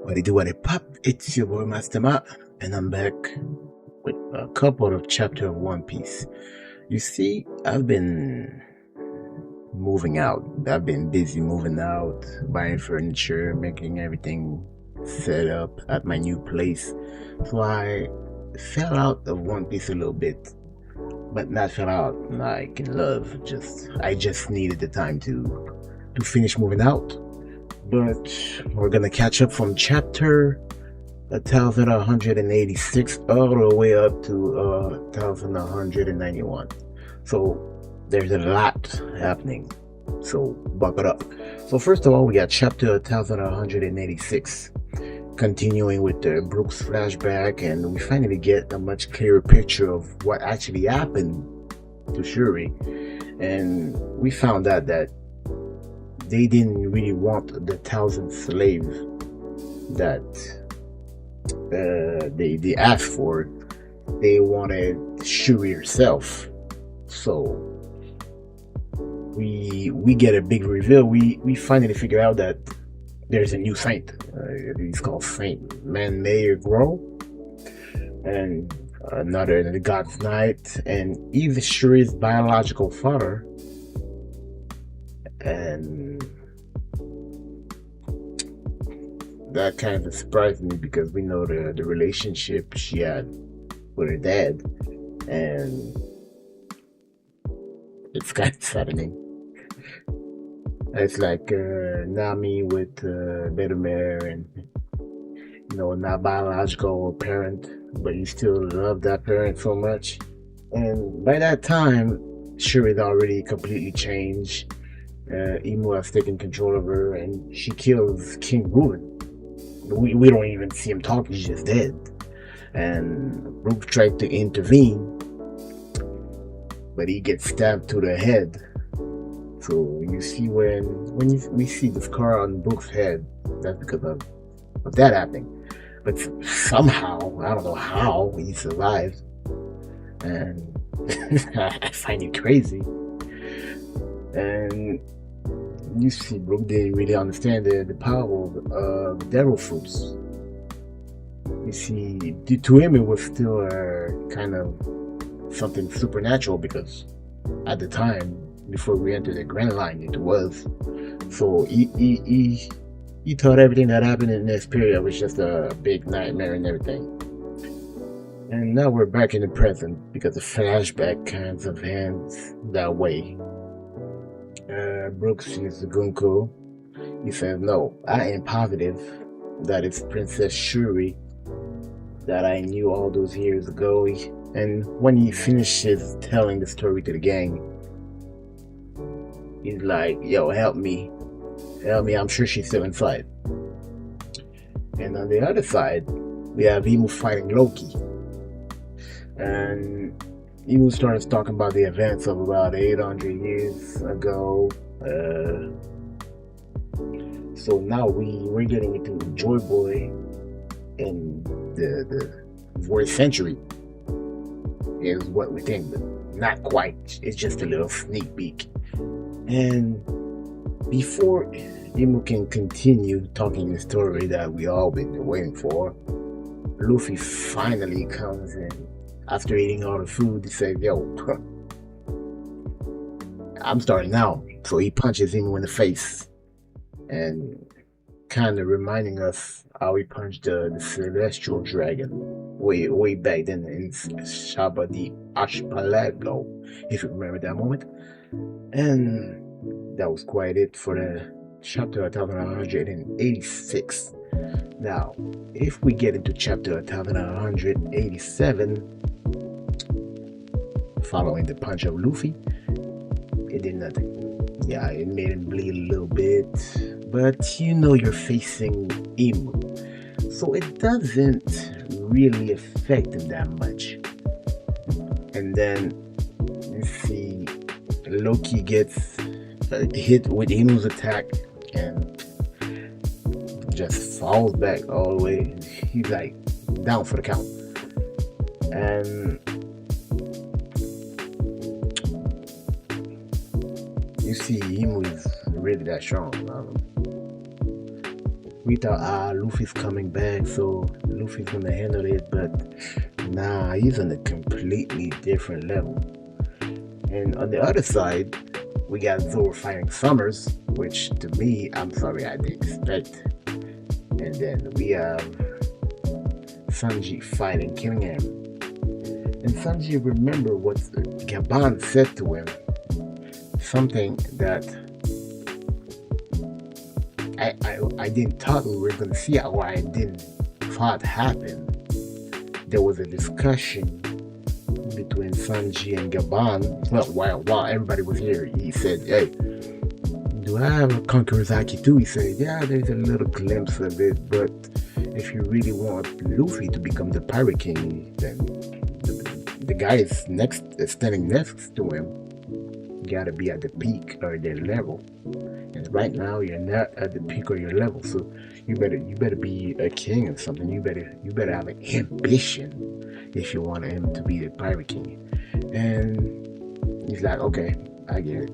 What it pop? It's your boy Master Matt, and I'm back with a couple of chapter of One Piece. You see, I've been moving out. I've been busy moving out, buying furniture, making everything set up at my new place. So I fell out of One Piece a little bit, but not fell out like in love. I just needed the time to finish moving out. But we're gonna catch up from chapter 1186 all the way up to 1191. So there's a lot happening. So buckle up. So first of all, we got chapter 1186, continuing with the Brooks flashback, and we finally get a much clearer picture of what actually happened to Shuri. And we found out that they didn't really want the 1,000th slave that they asked for. They wanted Shuri herself. So we get a big reveal. We finally figure out that there's a new saint. He's called Saint Man-Mayer Grow, and another the God's Knight, and he's Shuri's biological father. And that kind of surprised me because we know the relationship she had with her dad, and it's kind of saddening. It's like Nami with Bedouin, and not biological parent, but you still love that parent so much. And by that time, Shuri's already completely changed. Imu has taken control of her, and she kills King Ruben. We don't even see him talk; he's just dead. And Rook tried to intervene, but he gets stabbed to the head. So you see we see the scar on Brook's head, that's because of that happening. But somehow, I don't know how, he survived. And I find it crazy. And you see Brook didn't really understand the power of devil fruits. You see, to him it was still kind of something supernatural because at the time, before we entered the Grand Line, it was. So he thought everything that happened in this period was just a big nightmare and everything. And now we're back in the present because the flashback kind of ends that way. Brooks sees Gunko. He says, "No, I am positive that it's Princess Shuri that I knew all those years ago." And when he finishes telling the story to the gang, he's like, "Yo, help me. Help me, I'm sure she's still inside." And on the other side, we have Imu fighting Loki. And Imu starts talking about the events of about 800 years ago. So now we're getting into Joy Boy in the 4th century is what we think, but not quite. It's just a little sneak peek. And before Imu can continue talking the story that we all been waiting for, Luffy finally comes in after eating all the food. He says, "Yo, I'm starting now." So he punches Imu in the face, and kind of reminding us how he punched the celestial dragon way back then in Shaba the Archipelago, if you remember that moment. And that was quite it for the chapter 1186. Now, if we get into chapter 1187, following the punch of Luffy, it did nothing. Yeah, it made him bleed a little bit, but you're facing Imu, so it doesn't really affect him that much. And then you see Loki gets hit with Imu's attack and just falls back all the way. He's like down for the count. And you see Imu is really that strong. we thought, Luffy's coming back, so Luffy's gonna handle it, but nah, he's on a completely different level. And on the other side, we got Zoro fighting Summers, which to me, I'm sorry, I didn't expect. And then we have Sanji fighting Killingham. And Sanji remember what Gaban said to him. Something that I didn't thought we were gonna see, or I didn't thought happen. There was a discussion between Sanji and Gaban. Well, while everybody was here, he said, "Hey, do I have a Conqueror's Haki too?" He said, "Yeah, there's a little glimpse of it, but if you really want Luffy to become the Pirate King, then the guy is standing next to him. You gotta be at the peak or their level. And right now, you're not at the peak or your level, so you better be a king or something. You better have an ambition if you want him to be the Pirate King." And he's like, "Okay, I get it.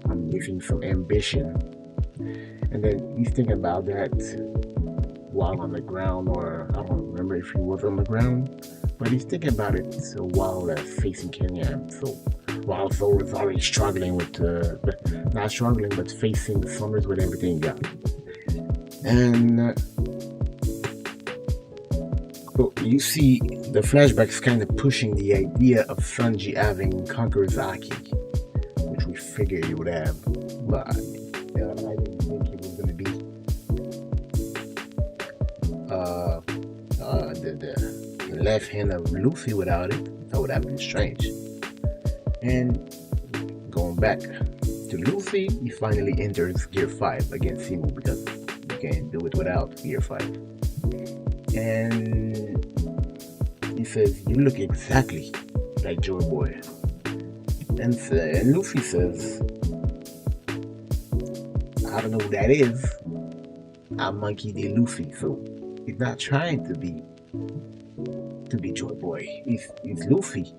I'm missing some ambition." And then he's thinking about that while on the ground, or I don't remember if he was on the ground, but he's thinking about it while facing Kenya. So while Zoro's already struggling with, not struggling, but facing the Summers with everything he got. And so you see the flashbacks kind of pushing the idea of Sanji having Conqueror's Haki, which we figured he would have, but I didn't think he was going to be the left hand of Luffy without it. That would have been strange. And going back to Luffy, he finally enters Gear 5 against Imu, because you can't do it without Gear 5. And he says, "You look exactly like Joy Boy." And Luffy says, "I don't know who that is. I'm Monkey D. Luffy." So he's not trying to be Joy Boy. He's Luffy.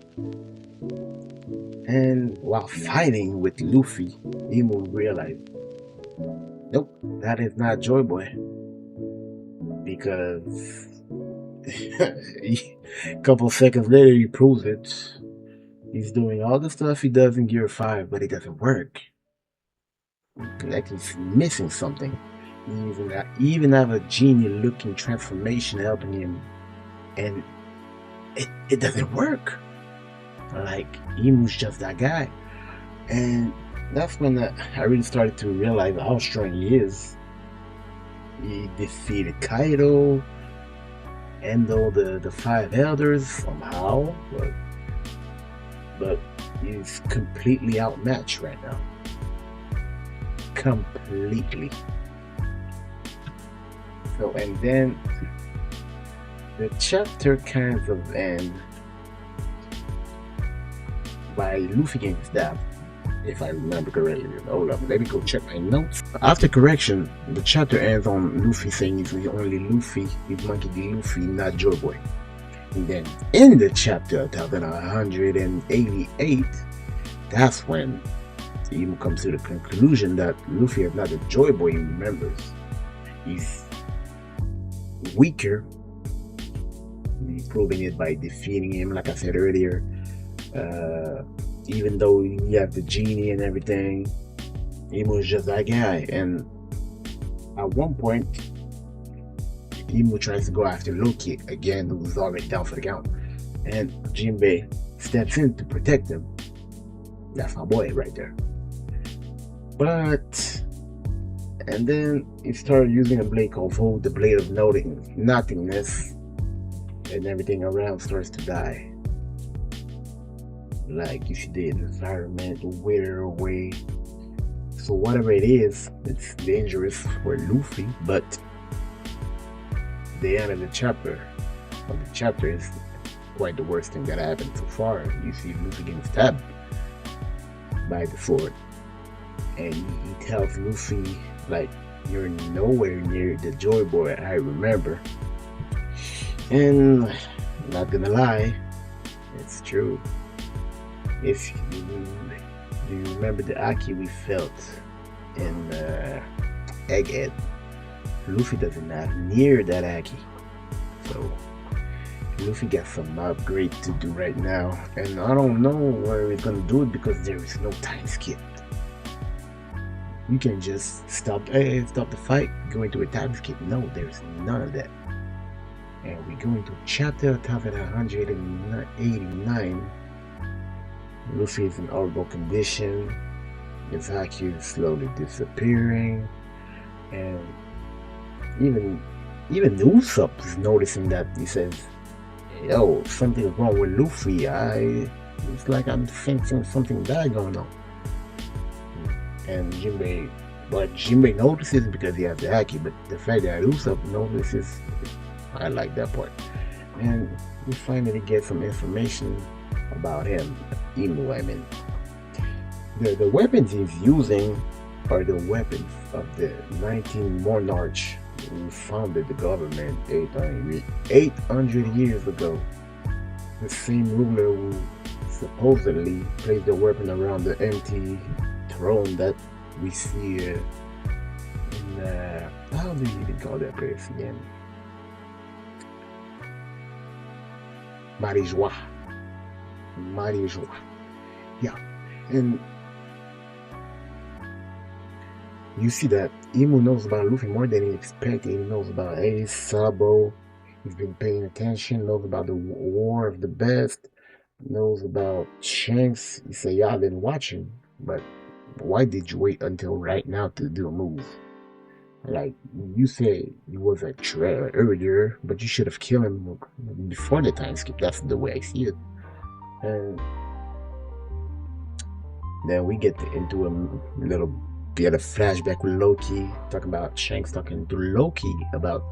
And while fighting with Luffy, Imu realized, nope, that is not Joy Boy. Because a couple seconds later, he proves it. He's doing all the stuff he does in Gear 5, but it doesn't work. Like he's missing something. He even have a genie-looking transformation helping him, and it doesn't work. Like, Imu's just that guy. And that's when I really started to realize how strong he is. He defeated Kaido, Endo, the 5 elders somehow, but he's completely outmatched right now. Completely. So, and then the chapter kind of ends by Luffy getting stabbed, if I remember correctly. Hold up, let me go check my notes. After correction, the chapter ends on Luffy saying he's the only Luffy, he's Monkey D. Luffy, not Joy Boy. And then in the chapter 1188, that's when Imu comes to the conclusion that Luffy is not the Joy Boy he remembers. He's weaker. He's proving it by defeating him, like I said earlier. Even though you have the genie and everything, Imu is just that guy. And at one point, Imu tries to go after Loki again, who's already down for the count, and Jinbei steps in to protect him. That's my boy right there. But and then he started using a blade called Void, the blade of nothingness, and everything around starts to die. Like, you see the environment wither away. So whatever it is, it's dangerous for Luffy. But the end of the chapter is quite the worst thing that happened so far. You see Luffy getting stabbed by the sword, and he tells Luffy, like, "You're nowhere near the Joy Boy I remember." And not gonna lie, it's true. If you remember the Aki we felt in Egghead, Luffy doesn't have near that Haki. So Luffy got some upgrade to do right now, and I don't know where he's gonna do it because there is no time skip. You can just stop the fight, go into a time skip. No, there's none of that. And we go into chapter 1189. Luffy is in horrible condition. His Haki is slowly disappearing, and even Usopp is noticing that. He says, "Yo, something's wrong with Luffy. It's like I'm sensing something bad going on." And Jinbei notices because he has the Haki, but the fact that Usopp notices, I like that part. And we finally get some information about him, Imu, I mean. The weapons he's using are the weapons of the 19 monarchs who founded the government 800 years ago. The same ruler who supposedly placed the weapon around the empty throne that we see in how do you even call that place again? Marijois. Yeah. And you see that Imu knows about Luffy more than he expected. He knows about Ace, Sabo. He's been paying attention, knows about the War of the Best, knows about Shanks. He said, yeah, I've been watching, but why did you wait until right now to do a move? Like, you say he was a traitor earlier, but you should have killed him before the time skip. That's the way I see it. And then we get into a little bit of flashback with Loki, talking about Shanks talking to Loki about,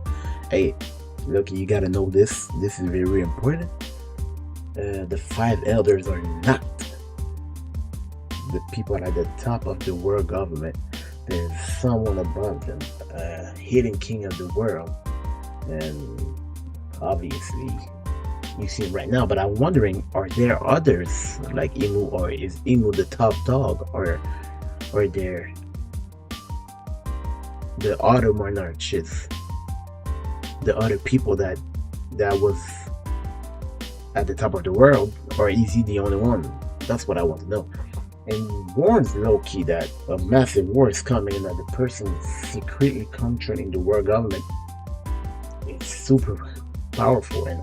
hey, Loki, you gotta know this. This is very, very important. The 5 elders are not the people at the top of the world government. There's someone above them, hidden king of the world. And obviously, you see it right now, but I'm wondering, are there others like Imu, or is Imu the top dog, or are there the other monarchs, the other people that was at the top of the world, or is he the only one? That's what I want to know. And warns Loki that a massive war is coming and that the person secretly controlling the world government is super powerful, and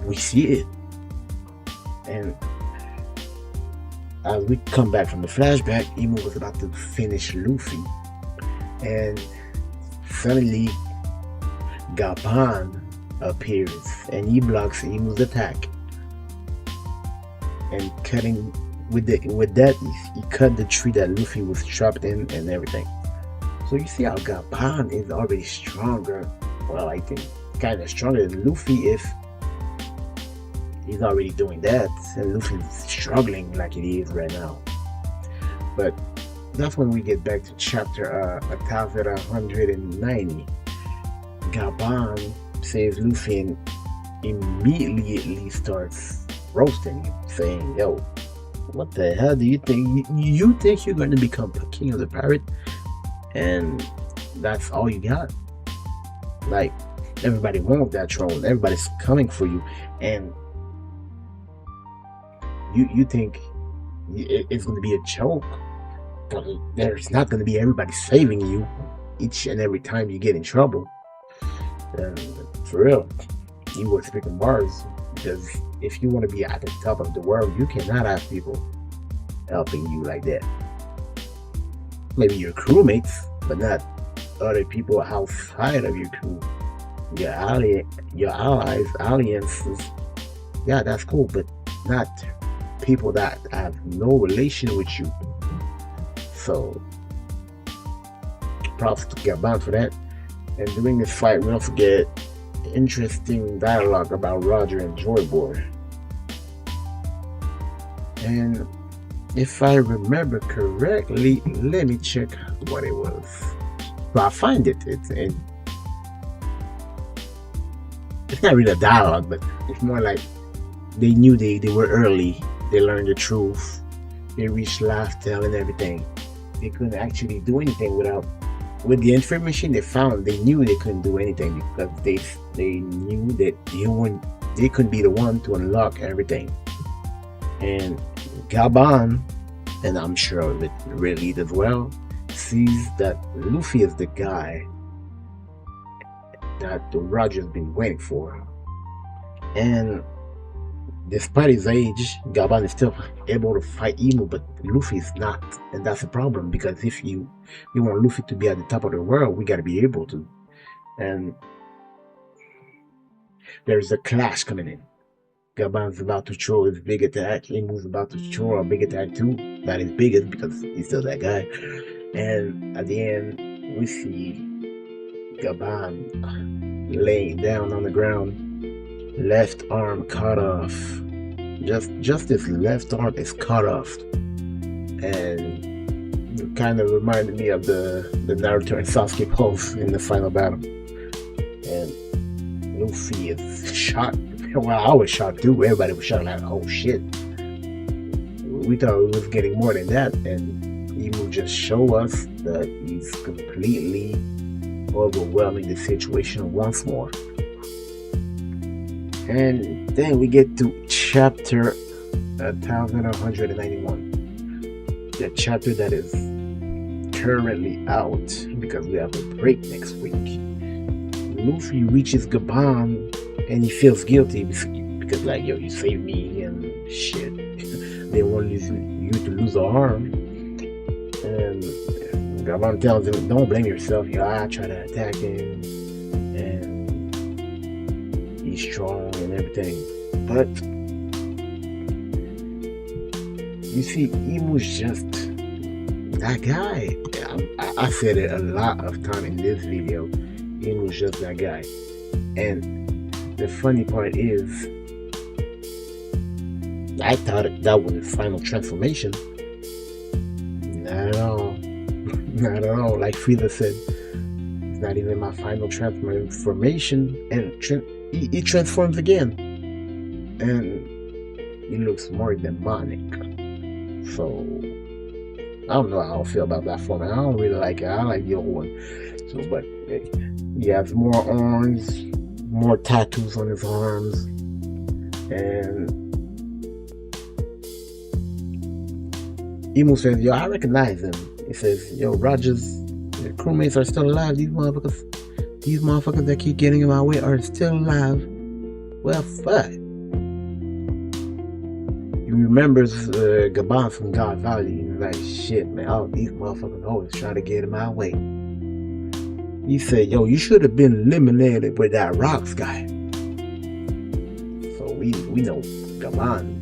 we see it. And as we come back from the flashback, Imu was about to finish Luffy, and suddenly Gapan appears and he blocks Imu's attack, and cutting with that he cut the tree that Luffy was trapped in and everything. So you see how Gapan is already stronger. Well, I think kind of stronger than Luffy if he's already doing that, and Luffy's struggling like it is right now. But that's when we get back to chapter 1190. Gapan saves Luffy and immediately starts roasting him, saying, yo, what the hell do you think? You think you're going to become king of the pirate, and that's all you got? Like, everybody wants that throne, everybody's coming for you, and you think it's going to be a joke? But there's not going to be everybody saving you each and every time you get in trouble. And for real, you were speaking bars, because if you want to be at the top of the world, you cannot have people helping you like that. Maybe your crewmates, but not other people outside of your crew. Your allies, alliances, yeah, that's cool, but not people that have no relation with you. So props to Gapan for that. And during this fight, we also get interesting dialogue about Roger and Joy Boy. And if I remember correctly, let me check what it was. But I find it's not really a dialogue, but it's more like they knew they were early. They learned the truth. They reached Laugh Tale and everything. They couldn't actually do anything without with the information they found, they knew they couldn't do anything because they knew that they couldn't be the one to unlock everything. And Gabon, and I'm sure that Red Lead as well, sees that Luffy is the guy that Roger's been waiting for. And despite his age, Gabon is still able to fight Emu, but Luffy is not. And that's a problem, because if you want Luffy to be at the top of the world, we gotta be able to. And there's a clash coming in. Gabon's about to throw his big attack. Emu's about to throw a big attack too. Not his biggest, because he's still that guy. And at the end, we see Gabon laying down on the ground, left arm cut off. Just his left arm is cut off. And it kind of reminded me of the Naruto and Sasuke pose in the final battle. And Luffy is shot. Well, I was shocked too. Everybody was shocked, like, oh shit. We thought we was getting more than that, and Emu just show us that he's completely overwhelming the situation once more. And then we get to chapter 1191, the chapter that is currently out because we have a break next week. Luffy reaches Gabon and he feels guilty because, like, yo, you saved me and shit. They want you to lose an arm. And Gabon tells him, don't blame yourself. I try to attack him and he's strong and everything. But you see, Emu's just that guy. I said it a lot of time in this video. Emu's just that guy. And the funny part is, I thought that was his final transformation. Not at all. Not at all. Like Frieza said, it's not even my final transformation. And he transforms again. And he looks more demonic. So, I don't know how I feel about that format. I don't really like it. I like the old one. So, but he has more arms, more tattoos on his arms, and Emu says, yo, I recognize him. He says, yo, Roger's crewmates are still alive. These motherfuckers that keep getting in my way are still alive. Well, fuck. He remembers Gabon from God Valley. He's like, shit, man, all these motherfuckers always try to get in my way. He said, yo, you should have been eliminated with that rocks guy. So we know Gabon.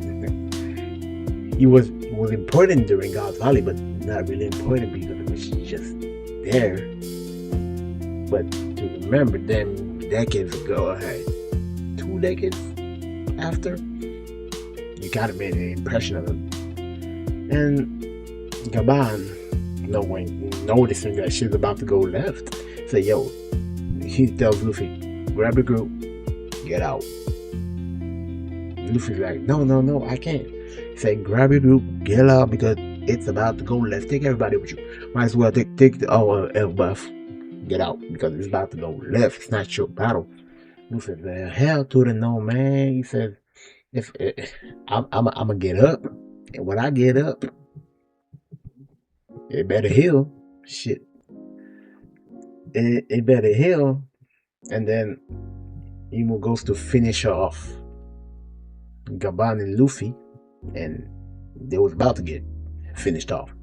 He was important during God's Valley, but not really important because it was just there. But to remember them decades ago, 2 decades after, you gotta make an impression of him. And Gabon, noticing that shit's about to go left, say, yo, he tells Luffy, grab your group, get out. Luffy's like, no, I can't. He said, grab your group, get out, because it's about to go left. Take everybody with you. Might as well take the Elbaf, get out, because it's about to go left. It's not your battle. Luffy said, hell to the no, man. He said, if I'm gonna get up, and when I get up, it better heal. Shit. It better heal. And then Emu goes to finish off Gabon and Luffy, and they was about to get finished off.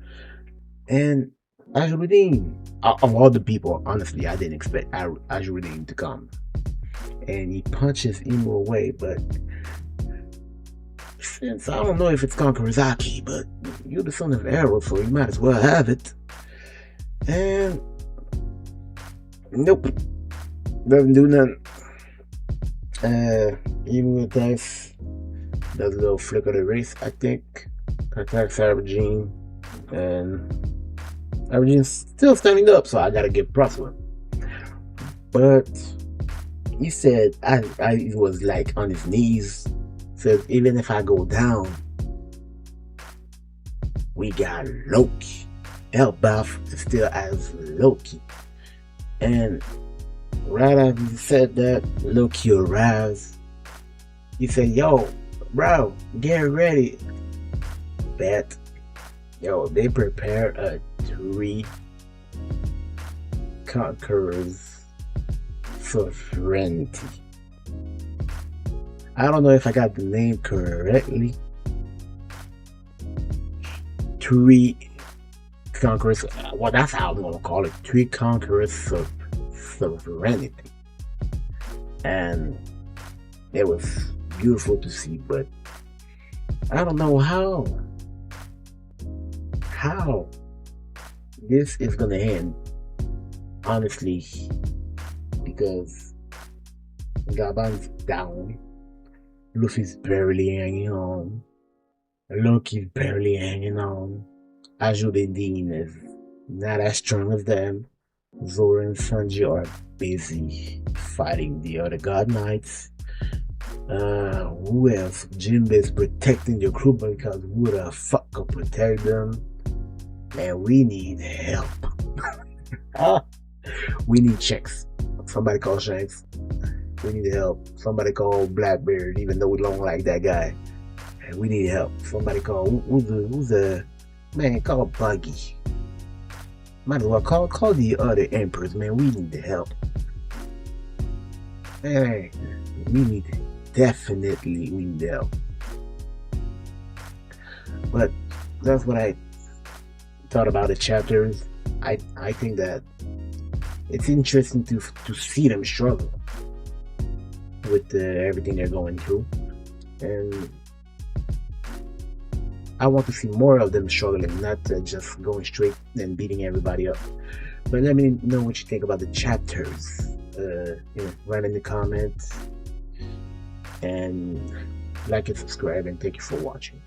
And Azurudin, of all the people, honestly, I didn't expect Azurudin to come. And he punches Emu away, but since I don't know if it's Konkurozaki, but you're the son of Arrow, so you might as well have it. And nope, doesn't do nothing. Emu attacks, does a little flick of the wrist, I think, attacks Aubergine, and Aubergine's still standing up, so I gotta give props to him. But he said, I was like on his knees, says, even if I go down, we got Loki. Elbaf still has Loki. And right after he said that, Loki arrives. He said, "Yo, bro, get ready." Bet. Yo, they prepare a three conquerors sovereignty. I don't know if I got the name correctly. Three conquerors. Well, that's how I'm gonna call it. Three conquerors of sovereignty, and it was beautiful to see. But I don't know how this is gonna end. Honestly, because Gaban's down, Luffy's barely hanging on, Loki's barely hanging on. Ajudin is not as strong as them. Zoro and Sanji are busy fighting the other God Knights. Who else? Jinbei's protecting the crew because who the fuck could protect them? And we need help. We need checks. Somebody call Shanks. We need help. Somebody call Blackbeard, even though we don't like that guy. And we need help. Somebody call who's the man? Call Buggy. Might as well call the other emperors, man. We need the help. Hey, we definitely need the help. But that's what I thought about the chapters. I think that it's interesting to see them struggle with everything they're going through, and I want to see more of them struggling, not just going straight and beating everybody up. But let me know what you think about the chapters. Write in the comments, and like and subscribe, and thank you for watching.